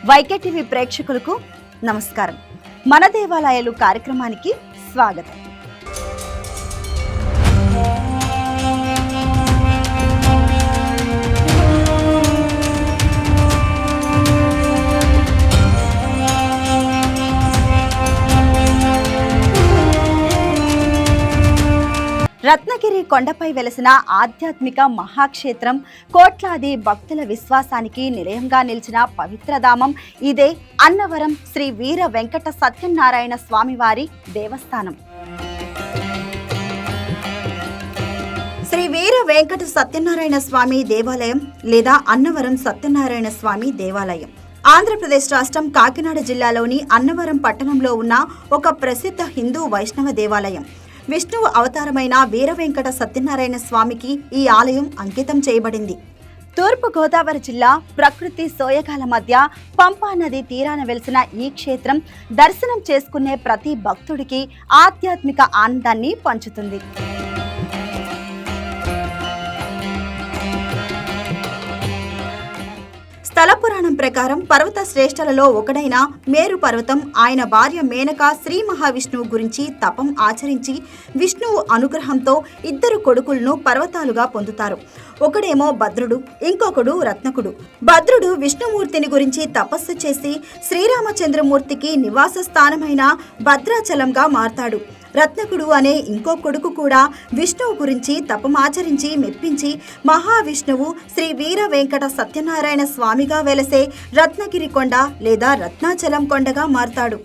వైకేటీవీ ప్రేక్షకులకు నమస్కారం. మన దేవాలయాలు కార్యక్రమానికి స్వాగతం. రత్నగిరి కొండపై వెలసిన ఆధ్యాత్మిక మహాక్షేత్రం, కోట్లాది భక్తుల విశ్వాసానికి నిలయంగా నిలిచిన పవిత్రధామం ఇదే అన్నవరం శ్రీ వీర వెంకట సత్యనారాయణ స్వామివారి దేవస్థానం. శ్రీ వీర వెంకట సత్యనారాయణ స్వామి దేవాలయం లేదా అన్నవరం సత్యనారాయణ స్వామి దేవాలయం ఆంధ్రప్రదేశ్ రాష్ట్రం కాకినాడ జిల్లాలోని అన్నవరం పట్టణంలో ఉన్న ఒక ప్రసిద్ధ హిందూ వైష్ణవ దేవాలయం. విష్ణువు అవతారమైన వీర వెంకట సత్యనారాయణ స్వామికి ఈ ఆలయం అంకితం చేయబడింది. తూర్పు గోదావరి జిల్లా ప్రకృతి సోయగాల మధ్య పంపా నది తీరాన వెలిసిన ఈ క్షేత్రం దర్శనం చేసుకునే ప్రతి భక్తుడికి ఆధ్యాత్మిక ఆనందాన్ని పంచుతుంది. స్థల పురాణం ప్రకారం పర్వత శ్రేష్టలలో ఒకడైన మేరు పర్వతం ఆయన భార్య మేనక శ్రీ మహావిష్ణువు గురించి తపం ఆచరించి విష్ణువు అనుగ్రహంతో ఇద్దరు కొడుకులను పర్వతాలుగా పొందుతారు. ఒకడేమో భద్రుడు, ఇంకొకడు రత్నకుడు. భద్రుడు విష్ణుమూర్తిని గురించి తపస్సు చేసి శ్రీరామచంద్రమూర్తికి నివాస స్థానమైన భద్రాచలంగా మారతాడు. రత్నకుడు అనే ఇంకో కొడుకు కూడా విష్ణువు గురించి తపమాచరించి మెప్పించి మహావిష్ణువు శ్రీ వీర వెంకట సత్యనారాయణ స్వామిగా వెలసే రత్నగిరి కొండ లేదా రత్నాచలం కొండగా మారతాడు.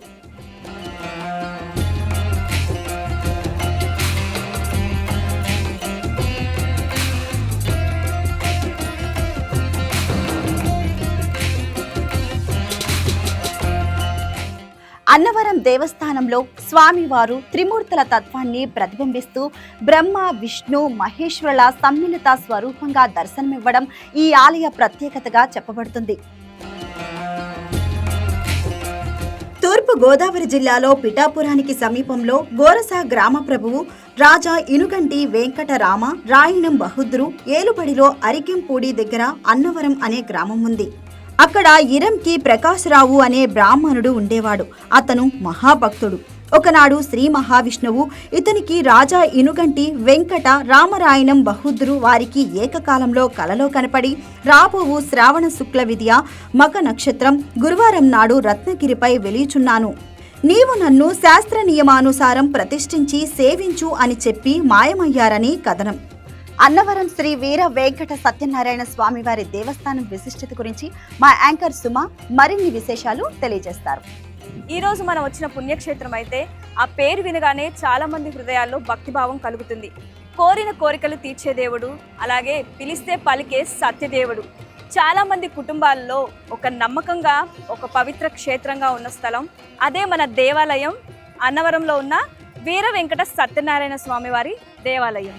అన్నవరం దేవస్థానంలో స్వామివారు త్రిమూర్తుల తత్వాన్ని ప్రతిబింబిస్తూ బ్రహ్మ, విష్ణు, మహేశ్వరుల సమ్మిళిత స్వరూపంగా దర్శనమివ్వడం ఈ ఆలయ ప్రత్యేకతగా చెప్పబడుతుంది. తూర్పు గోదావరి జిల్లాలో పిఠాపురానికి సమీపంలో గోరస గ్రామ ప్రభువు రాజా ఇనుగంటి వెంకటరామ రాయణం బహుద్రు ఏలుబడిలో అరికెంపూడి దగ్గర అన్నవరం అనే గ్రామం ఉంది. అక్కడ ఇరంకి ప్రకాశరావు అనే బ్రాహ్మణుడు ఉండేవాడు. అతను మహాభక్తుడు. ఒకనాడు శ్రీ మహావిష్ణువు ఇతనికి రాజా ఇనుగంటి వెంకట రామరాయణం బహుద్రు వారికి ఏకకాలంలో కలలో కనపడి రాబోవు శ్రావణ శుక్ల విద్య మక నక్షత్రం గురువారం నాడు రత్నగిరిపై వెలియుచున్నాను. నీవు నన్ను శాస్త్ర నియమానుసారం ప్రతిష్ఠించి సేవించు అని చెప్పి మాయమయ్యారని కథనం. అన్నవరం శ్రీ వీర వెంకట సత్యనారాయణ స్వామి వారి దేవస్థానం విశిష్టత గురించి మా యాంకర్ సుమ మరిన్ని విశేషాలు తెలియజేస్తారు. ఈ రోజు మనం వచ్చిన పుణ్యక్షేత్రం అయితే ఆ పేరు వినగానే చాలా మంది హృదయాల్లో భక్తిభావం కలుగుతుంది. కోరిన కోరికలు తీర్చే దేవుడు, అలాగే పిలిస్తే పలికే సత్యదేవుడు. చాలా మంది కుటుంబాల్లో ఒక నమ్మకంగా, ఒక పవిత్ర క్షేత్రంగా ఉన్న స్థలం అదే మన దేవాలయం అన్నవరంలో ఉన్న వీర వెంకట సత్యనారాయణ స్వామి వారి దేవాలయం.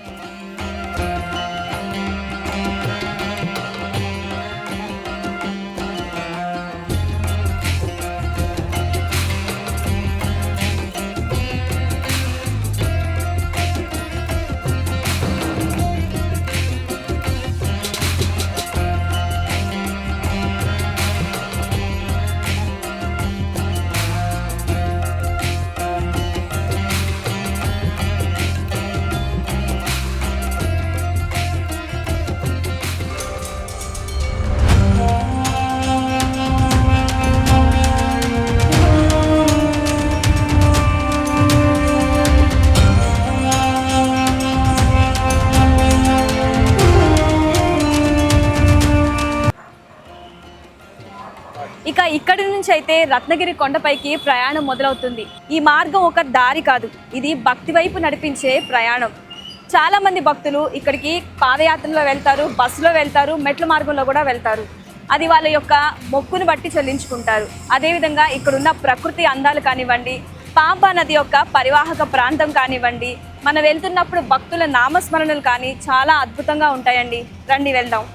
ఇక ఇక్కడి నుంచి అయితే రత్నగిరి కొండపైకి ప్రయాణం మొదలవుతుంది. ఈ మార్గం ఒక దారి కాదు, ఇది భక్తి వైపు నడిపించే ప్రయాణం. చాలా మంది భక్తులు ఇక్కడికి పాదయాత్రలో వెళ్తారు, బస్సులో వెళ్తారు, మెట్ల మార్గంలో కూడా వెళ్తారు. అది వాళ్ళ యొక్క మొక్కును బట్టి చెల్లించుకుంటారు. అదేవిధంగా ఇక్కడున్న ప్రకృతి అందాలు కానివ్వండి, పంపా నది యొక్క పరివాహక ప్రాంతం కానివ్వండి, మనం వెళ్తున్నప్పుడు భక్తుల నామస్మరణలు కానీ చాలా అద్భుతంగా ఉంటాయండి. రండి వెళ్దాం.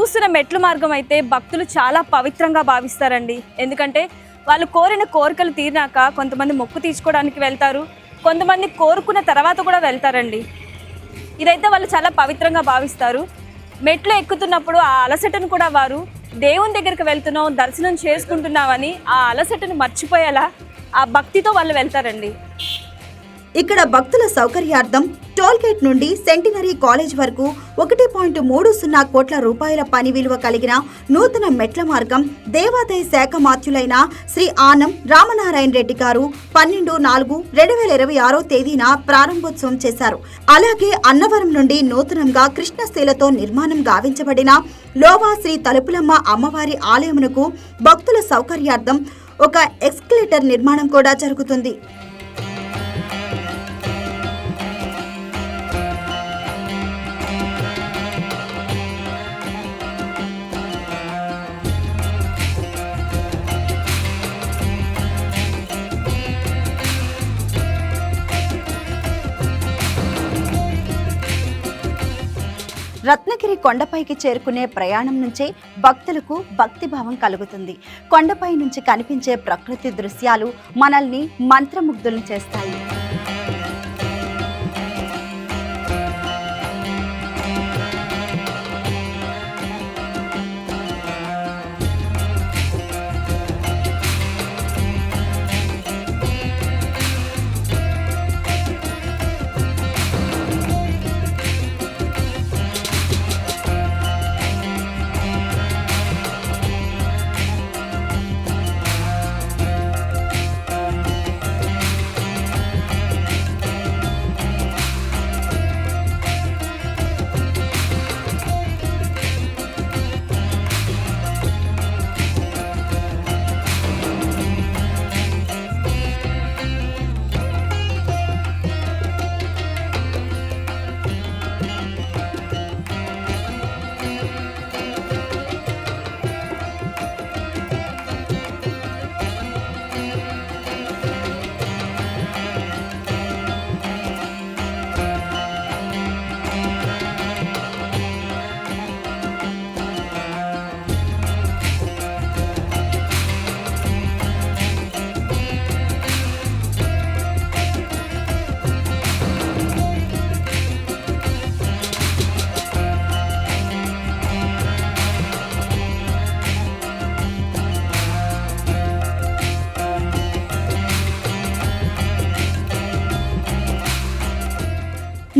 చూస్తున్న మెట్ల మార్గం అయితే భక్తులు చాలా పవిత్రంగా భావిస్తారండి. ఎందుకంటే వాళ్ళు కోరిన కోరికలు తీరినాక కొంతమంది మొక్కు తీసుకోవడానికి వెళ్తారు, కొంతమంది కోరుకున్న తర్వాత కూడా వెళ్తారండి. ఇదైతే వాళ్ళు చాలా పవిత్రంగా భావిస్తారు. మెట్లు ఎక్కుతున్నప్పుడు ఆ అలసటను కూడా వారు దేవుని దగ్గరికి వెళ్తున్నాం, దర్శనం చేసుకుంటున్నామని ఆ అలసటను మర్చిపోయేలా ఆ భక్తితో వాళ్ళు వెళ్తారండి. ఇక్కడ భక్తుల సౌకర్యార్థం టోల్గేట్ నుండి సెంటినరీ కాలేజ్ వరకు 1.30 కోట్ల రూపాయల పని విలువ కలిగిన నూతన మెట్ల మార్గం దేవాదాయ శాఖ మాత్యులైన శ్రీ ఆనం రామనారాయణ రెడ్డి గారు 12/4/2026 తేదీన ప్రారంభోత్సవం చేశారు. అలాగే అన్నవరం నుండి నూతనంగా కృష్ణశీలతో నిర్మాణం గావించబడిన లోవా శ్రీ తలుపులమ్మ అమ్మవారి ఆలయమునకు భక్తుల సౌకర్యార్థం ఒక ఎస్కలేటర్ నిర్మాణం కూడా జరుగుతుంది. రత్నగిరి కొండపైకి చేరుకునే ప్రయాణం నుంచే భక్తులకు భక్తిభావం కలుగుతుంది. కొండపై నుంచి కనిపించే ప్రకృతి దృశ్యాలు మనల్ని మంత్రముగ్ధులను చేస్తాయి.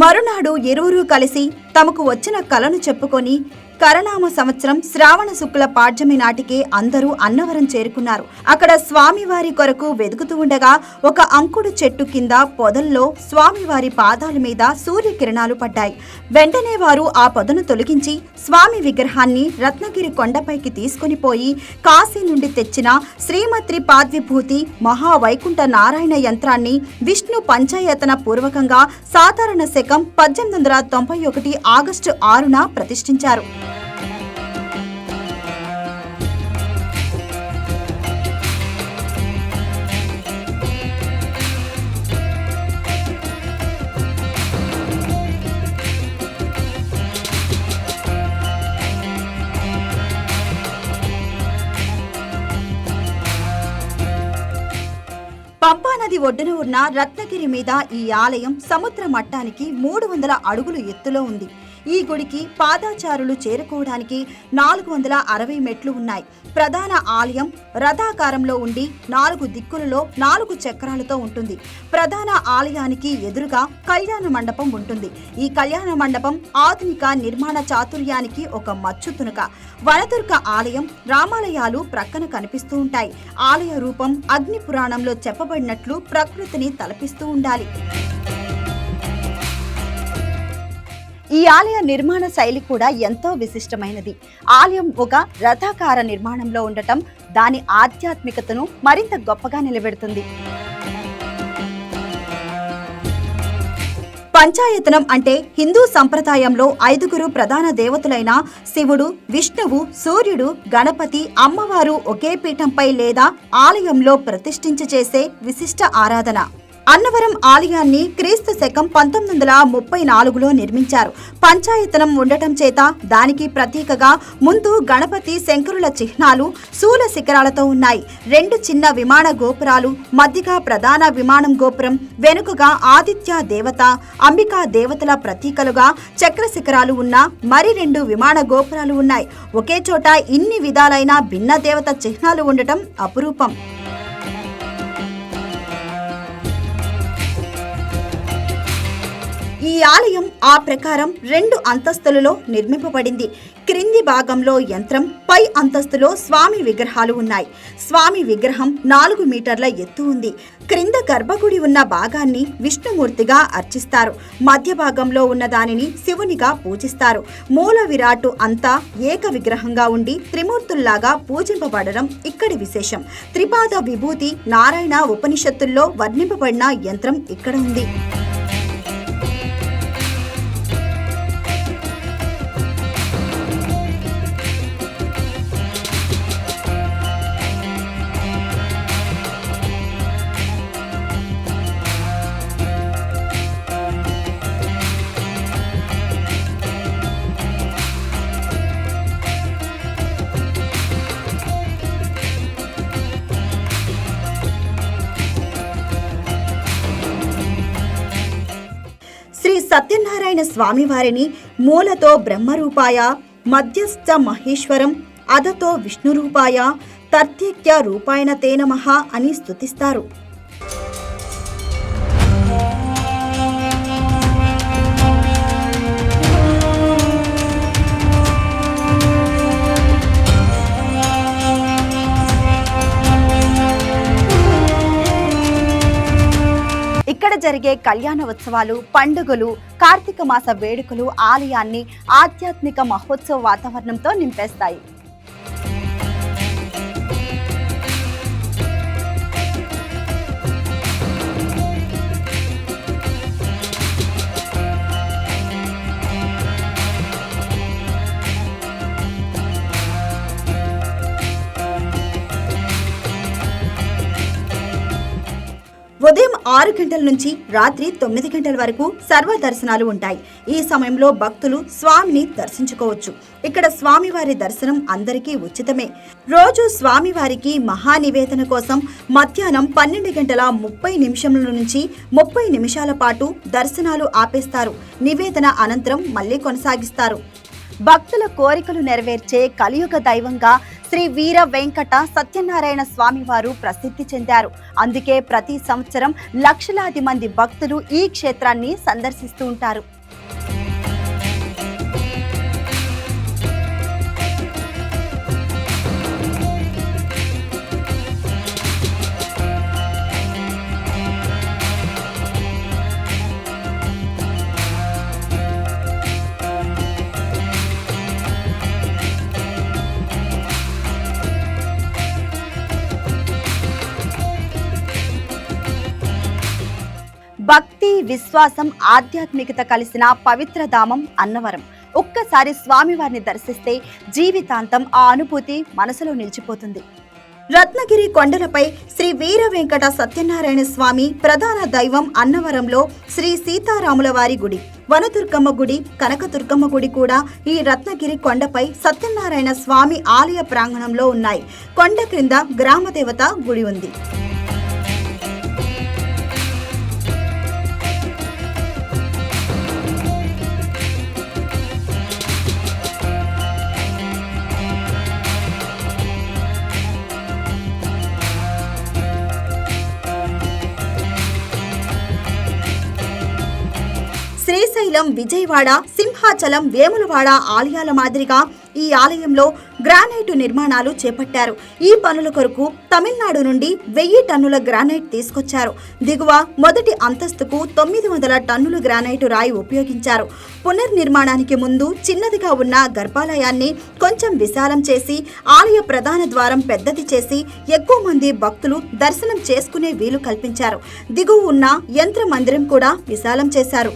మరునాడు ఇరువురు కలిసి తమకు వచ్చిన కలను చెప్పుకొని కరనామ సంవత్సరం శ్రావణ శుక్ల పాడ్యమి నాటికి అందరూ అన్నవరం చేరుకున్నారు. అక్కడ స్వామివారి కొరకు వెతుకుతూ ఉండగా ఒక అంకుడు చెట్టు కింద పొదల్లో స్వామివారి పాదాల మీద సూర్యకిరణాలు పడ్డాయి. వెంటనే వారు ఆ పొదను తొలగించి స్వామి విగ్రహాన్ని రత్నగిరి కొండపైకి తీసుకుని పోయి కాశీ నుండి తెచ్చిన శ్రీమత్రి పాద్విభూతి మహావైకుంఠ నారాయణ యంత్రాన్ని విష్ణు పంచాయతన పూర్వకంగా సాధారణ శకం 1891 ఆగస్టు 6న ప్రతిష్ఠించారు. పంపానది ఒడ్డున ఉన్న రత్నగిరి మీద ఈ ఆలయం సముద్ర మట్టానికి 300 అడుగులు ఎత్తులో ఉంది. ఈ గుడికి పాదాచారులు చేరుకోవడానికి 460 మెట్లు ఉన్నాయి. ప్రధాన ఆలయం రథాకారంలో ఉండి 4 దిక్కులలో 4 చక్రాలతో ఉంటుంది. ప్రధాన ఆలయానికి ఎదురుగా కళ్యాణ మండపం ఉంటుంది. ఈ కళ్యాణ మండపం ఆధునిక నిర్మాణ చాతుర్యానికి ఒక మచ్చు తునక. వనదుర్గ ఆలయం, రామాలయాలు ప్రక్కన కనిపిస్తూ ఉంటాయి. ఆలయ రూపం అగ్ని పురాణంలో చెప్పబడినట్లు ప్రకృతిని తలపిస్తూ ఉండాలి. ఈ ఆలయ నిర్మాణ శైలి కూడా ఎంతో విశిష్టమైనది. ఆలయం ఒక రథాకార నిర్మాణంలో ఉండటం దాని ఆధ్యాత్మికతను మరింత గొప్పగా నిలబెడుతుంది. పంచాయతనం అంటే హిందూ సంప్రదాయంలో 5 ప్రధాన దేవతలైన శివుడు, విష్ణువు, సూర్యుడు, గణపతి, అమ్మవారు ఒకే పీఠంపై లేదా ఆలయంలో ప్రతిష్ఠించి చేసే విశిష్ట ఆరాధన. అన్నవరం ఆలయాన్ని క్రీస్తు శకం 1934లో నిర్మించారు. పంచాయతనం ఉండటం చేత దానికి ప్రతీకగా ముందు గణపతి శంకరుల చిహ్నాలు శూల శిఖరాలతో ఉన్నాయి. 2 చిన్న విమాన గోపురాలు, మధ్యగా ప్రధాన విమానం గోపురం, వెనుకగా ఆదిత్య దేవత, అంబికా దేవతల ప్రతీకలుగా చక్ర శిఖరాలు ఉన్న మరి 2 విమాన గోపురాలు ఉన్నాయి. ఒకే చోట ఇన్ని విధాలైన భిన్న దేవత చిహ్నాలు ఉండటం అపురూపం. ఈ ఆలయం ఆ ప్రకారం 2 అంతస్తులలో నిర్మింపబడింది. క్రింది భాగంలో యంత్రం, పై అంతస్తులో స్వామి విగ్రహాలు ఉన్నాయి. స్వామి విగ్రహం 4 మీటర్ల ఎత్తు ఉంది. క్రింద గర్భగుడి ఉన్న భాగాన్ని విష్ణుమూర్తిగా అర్చిస్తారు. మధ్య భాగంలో ఉన్న దానిని శివునిగా పూజిస్తారు. మూల విరాటు అంతా ఏక విగ్రహంగా ఉండి త్రిమూర్తుల్లాగా పూజింపబడడం ఇక్కడి విశేషం. త్రిపాద విభూతి నారాయణ ఉపనిషత్తుల్లో వర్ణింపబడిన యంత్రం ఇక్కడ ఉంది. శ్రీ సత్యనారాయణ స్వామివారిని మూలతో బ్రహ్మరూపాయ, మధ్యస్థ మహేశ్వరం, అధతో విష్ణురూపాయ, తర్త్యక్య రూపాయన తే నమః అని స్తుతిస్తారు. ఇక్కడ జరిగే కళ్యాణ ఉత్సవాలు, పండుగలు, కార్తీక మాస వేడుకలు ఆలయాన్ని ఆధ్యాత్మిక మహోత్సవ వాతావరణంతో నింపేస్తాయి. ఉదయం 6 గంటల నుంచి రాత్రి 9 గంటల వరకు సర్వ దర్శనాలు ఉంటాయి. ఈ సమయంలో భక్తులు స్వామిని దర్శించుకోవచ్చు. ఇక్కడ స్వామివారి దర్శనం అందరికీ ఉచితమే. రోజు స్వామివారికి మహానివేదన కోసం మధ్యాహ్నం 12:30 నుంచి 30 నిమిషాల పాటు దర్శనాలు ఆపేస్తారు. నివేదన అనంతరం మళ్లీ కొనసాగిస్తారు. భక్తుల కోరికలు నెరవేర్చే కలియుగ దైవంగా శ్రీ వీర వెంకట సత్యనారాయణ స్వామివారు ప్రసిద్ధి చెందారు. అందుకే ప్రతి సంవత్సరం లక్షలాది మంది భక్తులు ఈ క్షేత్రాన్ని సందర్శిస్తూ ఉంటారు. భక్తి, విశ్వాసం, ఆధ్యాత్మికత కలిసిన పవిత్ర ధామం అన్నవరం. ఒక్కసారి స్వామివారిని దర్శిస్తే జీవితాంతం ఆ అనుభూతి మనసులో నిలిచిపోతుంది. రత్నగిరి కొండలపై శ్రీ వీర వెంకట సత్యనారాయణ స్వామి ప్రధాన దైవం అన్నవరంలో శ్రీ సీతారాముల వారి గుడి, వనదుర్గమ్మ గుడి, కనకదుర్గమ్మ గుడి కూడా ఈ రత్నగిరి కొండపై సత్యనారాయణ స్వామి ఆలయ ప్రాంగణంలో ఉన్నాయి. కొండ క్రింద గ్రామదేవత గుడి ఉంది. శ్రీశైలం, విజయవాడ, సింహాచలం, వేములవాడ ఆలయాల మాదిరిగా ఈ ఆలయంలో గ్రానైట్ నిర్మాణాలు చేపట్టారు. ఈ పనుల కొరకు తమిళనాడు నుండి 1000 టన్నుల గ్రానైట్ తీసుకొచ్చారు. దిగువ మొదటి అంతస్తుకు 900 టన్నుల గ్రానైట్ రాయి ఉపయోగించారు. పునర్నిర్మాణానికి ముందు చిన్నదిగా ఉన్న గర్భాలయాన్ని కొంచెం విశాలం చేసి ఆలయ ప్రధాన ద్వారం పెద్దది చేసి ఎక్కువ మంది భక్తులు దర్శనం చేసుకునే వీలు కల్పించారు. దిగువ ఉన్న యంత్ర మందిరం కూడా విశాలం చేశారు.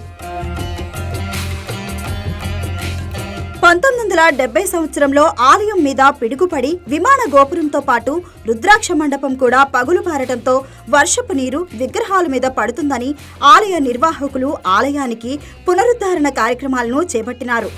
1970 సంవత్సరంలో ఆలయం మీద పిడుగుపడి విమాన గోపురంతో పాటు రుద్రాక్ష మండపం కూడా పగులుపారటంతో వర్షపు నీరు విగ్రహాల మీద పడుతుందని ఆలయ నిర్వాహకులు ఆలయానికి పునరుద్ధరణ కార్యక్రమాలను చేపట్టినారు.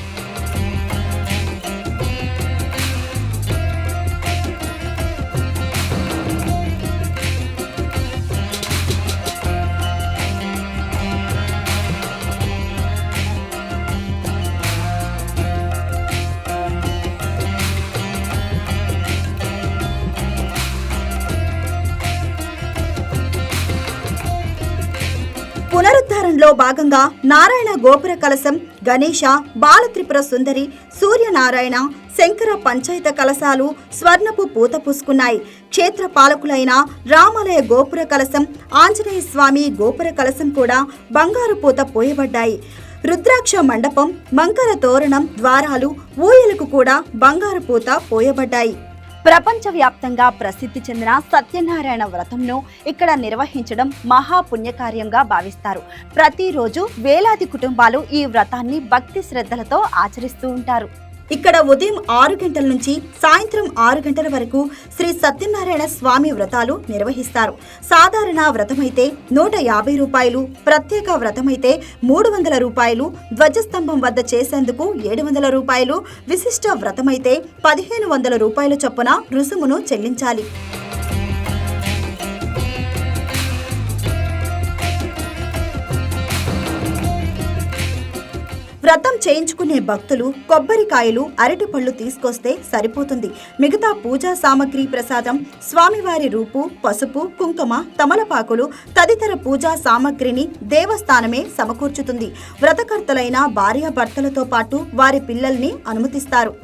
పునరుద్ధరణలో భాగంగా నారాయణ గోపుర కలశం, గణేశ, బాలత్రిపుర సుందరి, సూర్యనారాయణ, శంకర పంచాయత కలశాలు స్వర్ణపు పూత పూసుకున్నాయి. క్షేత్ర పాలకులైన రామాలయ గోపుర కలశం, ఆంజనేయ స్వామి గోపుర కలశం కూడా బంగారు పూత పోయబడ్డాయి. రుద్రాక్ష మండపం, మంకర తోరణం, ద్వారాలు, ఊయలకు కూడా బంగారు పూత పోయబడ్డాయి. ప్రపంచవ్యాప్తంగా ప్రసిద్ధి చెందిన సత్యనారాయణ వ్రతంను ఇక్కడ నిర్వహించడం మహాపుణ్యకార్యంగా భావిస్తారు. ప్రతిరోజు వేలాది కుటుంబాలు ఈ వ్రతాన్ని భక్తి శ్రద్ధలతో ఆచరిస్తూ ఉంటారు. ఇక్కడ ఉదయం 6 గంటల నుంచి సాయంత్రం 6 గంటల వరకు శ్రీ సత్యనారాయణ స్వామి వ్రతాలు నిర్వహిస్తారు. సాధారణ వ్రతమైతే 150 రూపాయలు, ప్రత్యేక వ్రతమైతే 300 రూపాయలు, ధ్వజస్తంభం వద్ద చేసేందుకు 700 రూపాయలు, విశిష్ట వ్రతమైతే 1500 రూపాయల చొప్పున రుసుమును చెల్లించాలి. వ్రతం చేయించుకునే భక్తులు కొబ్బరికాయలు, అరటిపళ్ళు తీసుకొస్తే సరిపోతుంది. మిగతా పూజా సామగ్రి, ప్రసాదం, స్వామివారి రూపు, పసుపు, కుంకుమ, తమలపాకులు తదితర పూజా సామగ్రిని దేవస్థానమే సమకూర్చుతుంది. వ్రతకర్తలైన భార్యాభర్తలతో పాటు వారి పిల్లల్ని అనుమతిస్తారు.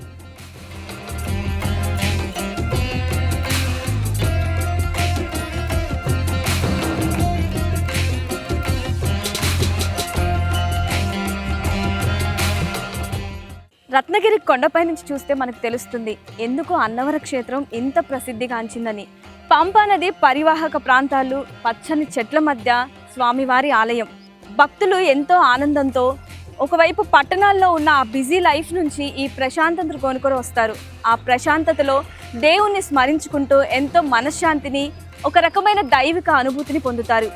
రత్నగిరి కొండపై నుంచి చూస్తే మనకు తెలుస్తుంది ఎందుకు అన్నవర క్షేత్రం ఇంత ప్రసిద్ధిగాంచిందని. పంపా నది పరివాహక ప్రాంతాలు, పచ్చని చెట్ల మధ్య స్వామివారి ఆలయం. భక్తులు ఎంతో ఆనందంతో ఒకవైపు పట్టణాల్లో ఉన్న ఆ బిజీ లైఫ్ నుంచి ఈ ప్రశాంతతను కొనుక్కొని వస్తారు. ఆ ప్రశాంతతలో దేవుణ్ణి స్మరించుకుంటూ ఎంతో మనశ్శాంతిని, ఒక రకమైన దైవిక అనుభూతిని పొందుతారు.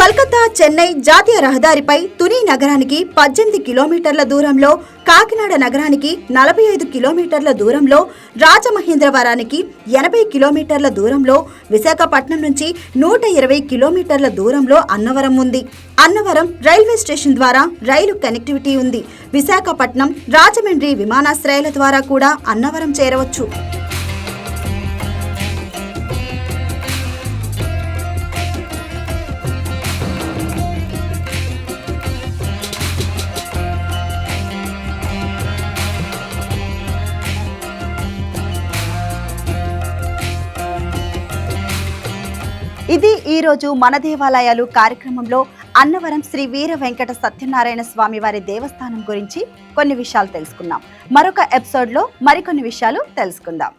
కలకత్తా చెన్నై జాతీయ రహదారిపై తుని నగరానికి 18 కిలోమీటర్ల దూరంలో, కాకినాడ నగరానికి 45 కిలోమీటర్ల దూరంలో, రాజమహేంద్రవరానికి 80 కిలోమీటర్ల దూరంలో, విశాఖపట్నం నుంచి 120 కిలోమీటర్ల దూరంలో అన్నవరం ఉంది. అన్నవరం రైల్వే స్టేషన్ ద్వారా రైలు కనెక్టివిటీ ఉంది. విశాఖపట్నం, రాజమండ్రి విమానాశ్రయాల ద్వారా కూడా అన్నవరం చేరవచ్చు. ఇది ఈరోజు మన దేవాలయాలు కార్యక్రమంలో అన్నవరం శ్రీ వీర వెంకట సత్యనారాయణ స్వామి వారి దేవస్థానం గురించి కొన్ని విషయాలు తెలుసుకున్నాం. మరొక ఎపిసోడ్లో మరికొన్ని విషయాలు తెలుసుకుందాం.